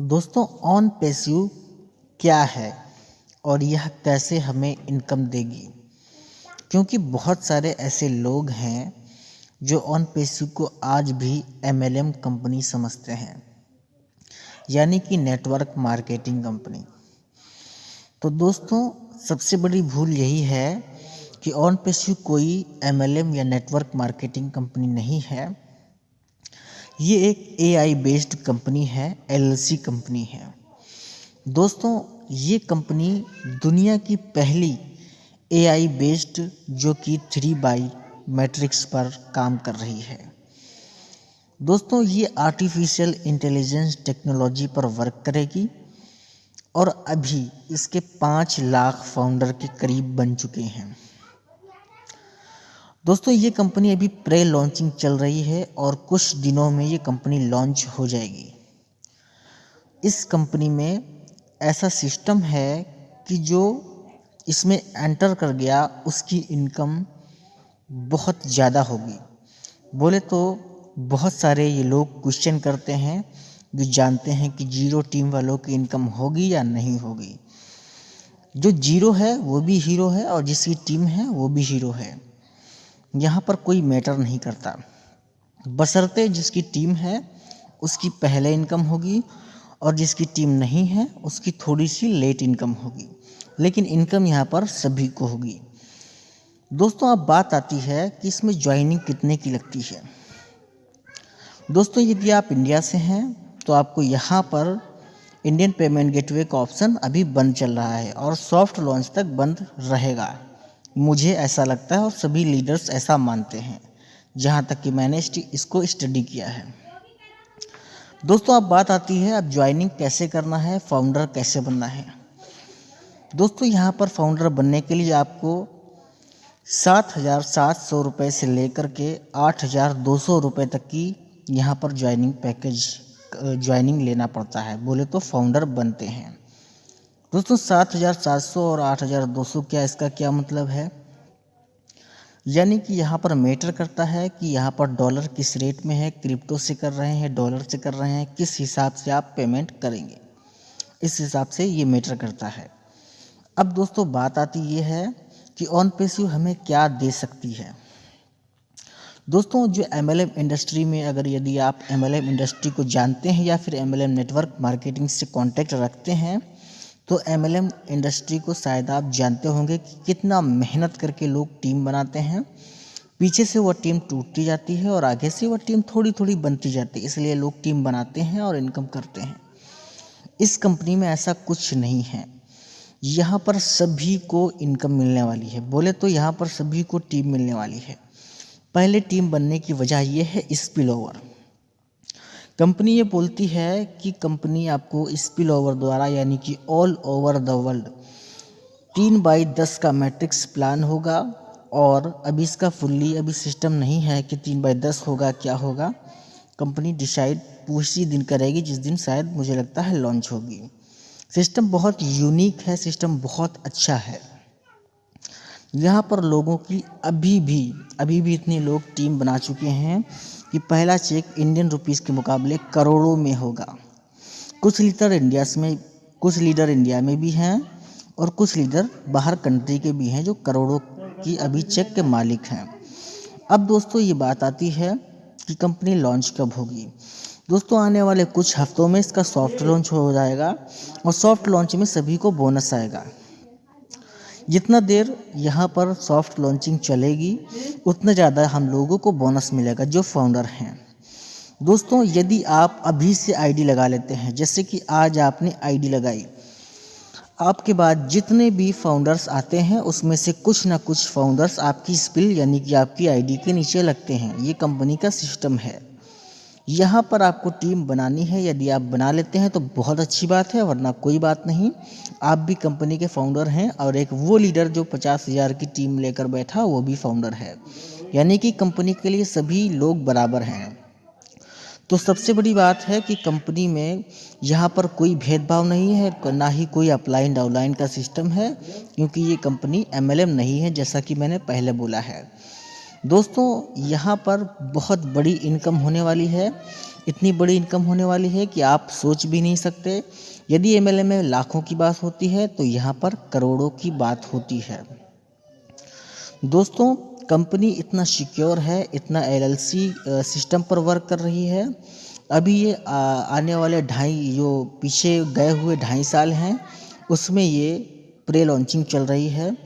दोस्तों, on passive क्या है और यह कैसे हमें इनकम देगी? क्योंकि बहुत सारे ऐसे लोग हैं जो ऑन पैसिव को आज भी एमएलएम कंपनी समझते हैं, यानी कि नेटवर्क मार्केटिंग कंपनी। तो दोस्तों, सबसे बड़ी भूल यही है कि ऑन पैसिव कोई एमएलएम या नेटवर्क मार्केटिंग कंपनी नहीं है। ये एक एआई बेस्ड कंपनी है, एलएलसी कंपनी है। दोस्तों, ये कंपनी दुनिया की पहली एआई बेस्ड जो कि 3 बाई मैट्रिक्स पर काम कर रही है। दोस्तों, ये आर्टिफिशियल इंटेलिजेंस टेक्नोलॉजी पर वर्क करेगी और अभी इसके 5 लाख फाउंडर के करीब बन चुके हैं। दोस्तों, ये कंपनी अभी प्रे लॉन्चिंग चल रही है और कुछ दिनों में ये कंपनी लॉन्च हो जाएगी। इस कंपनी में ऐसा सिस्टम है कि जो इसमें एंटर कर गया उसकी इनकम बहुत ज़्यादा होगी। बोले तो बहुत सारे ये लोग क्वेश्चन करते हैं जो जानते हैं कि जीरो टीम वालों की इनकम होगी या नहीं होगी। जो जीरो है वो भी हीरो है और जिसकी टीम है वो भी हीरो है। यहाँ पर कोई मैटर नहीं करता, बशर्ते जिसकी टीम है उसकी पहले इनकम होगी और जिसकी टीम नहीं है उसकी थोड़ी सी लेट इनकम होगी, लेकिन इनकम यहाँ पर सभी को होगी। दोस्तों, अब बात आती है कि इसमें ज्वाइनिंग कितने की लगती है। दोस्तों, यदि आप इंडिया से हैं तो आपको यहाँ पर इंडियन पेमेंट गेटवे का ऑप्शन अभी बंद चल रहा है और सॉफ्ट लॉन्च तक बंद रहेगा, मुझे ऐसा लगता है और सभी लीडर्स ऐसा मानते हैं, जहाँ तक कि मैंने इसको स्टडी किया है। दोस्तों, अब बात आती है अब ज्वाइनिंग कैसे करना है, फाउंडर कैसे बनना है। दोस्तों, यहाँ पर फाउंडर बनने के लिए आपको 7,700 रुपये से लेकर के 8,200 रुपये तक की यहाँ पर ज्वाइनिंग लेना पड़ता है, बोले तो फाउंडर बनते हैं। दोस्तों, 7,700 और 8,200 इसका क्या मतलब है? यानी कि यहाँ पर मैटर करता है कि यहाँ पर डॉलर किस रेट में है, क्रिप्टो से कर रहे हैं, डॉलर से कर रहे हैं, किस हिसाब से आप पेमेंट करेंगे, इस हिसाब से ये मैटर करता है। अब दोस्तों, बात आती ये है कि ऑन पैसिव हमें क्या दे सकती है। दोस्तों, जो एमएलएम इंडस्ट्री में यदि आप एमएलएम इंडस्ट्री को जानते हैं या फिर एमएलएम नेटवर्क मार्केटिंग से कॉन्टैक्ट रखते हैं तो एमएलएम इंडस्ट्री को शायद आप जानते होंगे कि कितना मेहनत करके लोग टीम बनाते हैं। पीछे से वह टीम टूटती जाती है और आगे से वह टीम थोड़ी थोड़ी बनती जाती है, इसलिए लोग टीम बनाते हैं और इनकम करते हैं। इस कंपनी में ऐसा कुछ नहीं है। यहाँ पर सभी को इनकम मिलने वाली है, बोले तो यहाँ पर सभी को टीम मिलने वाली है। पहले टीम बनने की वजह यह है स्पिल ओवर। कंपनी ये बोलती है कि कंपनी आपको स्पिल ओवर द्वारा, यानी कि ऑल ओवर द वर्ल्ड 3/10 का मैट्रिक्स प्लान होगा। और अभी इसका अभी सिस्टम नहीं है कि 3/10 होगा क्या होगा। कंपनी डिसाइड उसी दिन करेगी जिस दिन शायद मुझे लगता है लॉन्च होगी। सिस्टम बहुत यूनिक है, सिस्टम बहुत अच्छा है। यहाँ पर लोगों की अभी भी इतने लोग टीम बना चुके हैं कि पहला चेक इंडियन रुपीस के मुकाबले करोड़ों में होगा। कुछ लीडर इंडिया में भी हैं और कुछ लीडर बाहर कंट्री के भी हैं जो करोड़ों की अभी चेक के मालिक हैं। अब दोस्तों, ये बात आती है कि कंपनी लॉन्च कब होगी। दोस्तों, आने वाले कुछ हफ्तों में इसका सॉफ्ट लॉन्च हो जाएगा और सॉफ्ट लॉन्च में सभी को बोनस आएगा। जितना देर यहाँ पर सॉफ्ट लॉन्चिंग चलेगी उतना ज़्यादा हम लोगों को बोनस मिलेगा जो फाउंडर हैं। दोस्तों, यदि आप अभी से आईडी लगा लेते हैं, जैसे कि आज आपने आईडी लगाई, आपके बाद जितने भी फाउंडर्स आते हैं उसमें से कुछ ना कुछ फाउंडर्स आपकी स्पिल यानी कि आपकी आईडी के नीचे लगते हैं। ये कंपनी का सिस्टम है। यहाँ पर आपको टीम बनानी है, यदि आप बना लेते हैं तो बहुत अच्छी बात है, वरना कोई बात नहीं। आप भी कंपनी के फाउंडर हैं और एक वो लीडर जो 50,000 की टीम लेकर बैठा वो भी फाउंडर है, यानी कि कंपनी के लिए सभी लोग बराबर हैं। तो सबसे बड़ी बात है कि कंपनी में यहाँ पर कोई भेदभाव नहीं है, ना ही कोई अपलाइन डाउनलाइन का सिस्टम है, क्योंकि ये कंपनी एमएलएम नहीं है, जैसा कि मैंने पहले बोला है। दोस्तों, यहाँ पर बहुत बड़ी इनकम होने वाली है। इतनी बड़ी इनकम होने वाली है कि आप सोच भी नहीं सकते। यदि एमएलएम में लाखों की बात होती है तो यहाँ पर करोड़ों की बात होती है। दोस्तों, कंपनी इतना सिक्योर है, इतना एलएलसी सिस्टम पर वर्क कर रही है। अभी ये आने वाले जो पीछे गए हुए 2.5 साल हैं उसमें ये प्री लॉन्चिंग चल रही है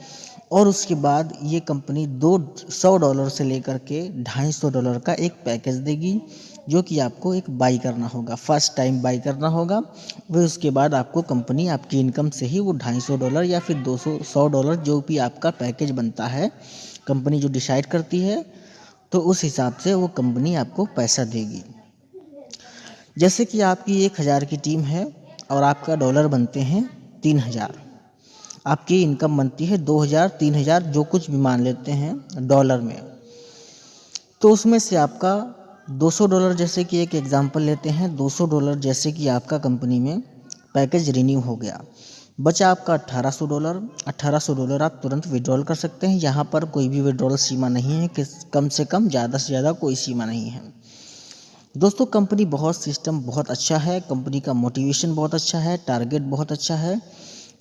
और उसके बाद ये कंपनी $200 से लेकर के $250 का एक पैकेज देगी, जो कि आपको एक बाई करना होगा, फर्स्ट टाइम बाई करना होगा। फिर उसके बाद आपको कंपनी आपकी इनकम से ही वो $250 या फिर $100 जो भी आपका पैकेज बनता है, कंपनी जो डिसाइड करती है, तो उस हिसाब से वो कंपनी आपको पैसा देगी। जैसे कि आपकी 1000 की टीम है और आपका डॉलर बनते हैं 3000, आपकी इनकम बनती है 2000 3000 जो कुछ भी मान लेते हैं डॉलर में, तो उसमें से आपका $200 जैसे कि एक एग्जांपल लेते हैं, $200 जैसे कि आपका कंपनी में पैकेज रिन्यू हो गया, बचा आपका $1800। $1800 आप तुरंत विड्रॉल कर सकते हैं। यहाँ पर कोई भी विड्रॉल सीमा नहीं है कि कम से कम, ज़्यादा से ज़्यादा कोई सीमा नहीं है। दोस्तों, कंपनी सिस्टम बहुत अच्छा है, कंपनी का मोटिवेशन बहुत अच्छा है, टारगेट बहुत अच्छा है।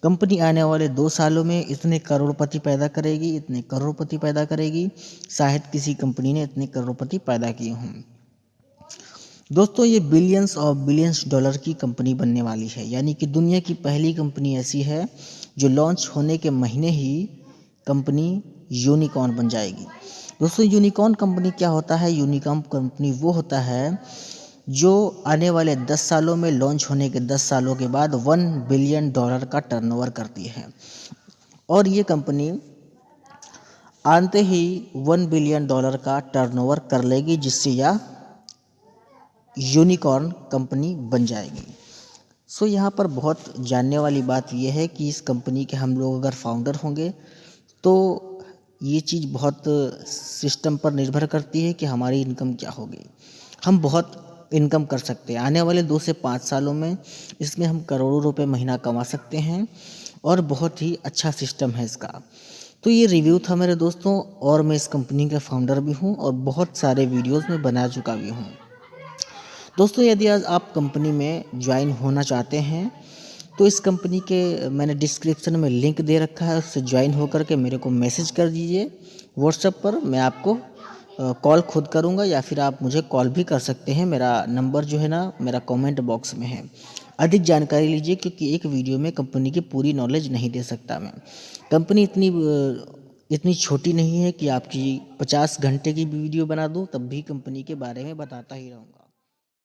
कंपनी आने वाले 2 सालों में इतने करोड़पति पैदा करेगी, इतने करोड़पति पैदा करेगी, शायद किसी कंपनी ने इतने करोड़पति पैदा किए हों। दोस्तों, ये बिलियंस और बिलियंस डॉलर की कंपनी बनने वाली है, यानी कि दुनिया की पहली कंपनी ऐसी है जो लॉन्च होने के महीने ही कंपनी यूनिकॉर्न बन जाएगी। दोस्तों, यूनिकॉर्न कंपनी क्या होता है? यूनिकॉर्न कंपनी वो होता है जो आने वाले 10 सालों में, लॉन्च होने के 10 सालों के बाद $1 बिलियन का टर्नओवर करती है। और ये कंपनी आते ही $1 बिलियन का टर्नओवर कर लेगी, जिससे यह यूनिकॉर्न कंपनी बन जाएगी। सो यहाँ पर बहुत जानने वाली बात यह है कि इस कंपनी के हम लोग अगर फाउंडर होंगे तो ये चीज़ बहुत सिस्टम पर निर्भर करती है कि हमारी इनकम क्या होगी। हम बहुत इनकम कर सकते हैं आने वाले 2 से 5 सालों में, इसमें हम करोड़ों रुपए महीना कमा सकते हैं और बहुत ही अच्छा सिस्टम है इसका। तो ये रिव्यू था मेरे दोस्तों, और मैं इस कंपनी का फाउंडर भी हूँ और बहुत सारे वीडियोज़ में बना चुका भी हूँ। दोस्तों, यदि आज आप कंपनी में ज्वाइन होना चाहते हैं तो इस कंपनी के मैंने डिस्क्रिप्शन में लिंक दे रखा है, उससे ज्वाइन होकर के मेरे को मैसेज कर दीजिए व्हाट्सएप पर। मैं आपको कॉल खुद करूंगा या फिर आप मुझे कॉल भी कर सकते हैं। मेरा नंबर जो है ना, मेरा कमेंट बॉक्स में है। अधिक जानकारी लीजिए, क्योंकि एक वीडियो में कंपनी की पूरी नॉलेज नहीं दे सकता मैं। कंपनी इतनी छोटी नहीं है कि आपकी 50 घंटे की वीडियो बना दूँ, तब भी कंपनी के बारे में बताता ही रहूँगा।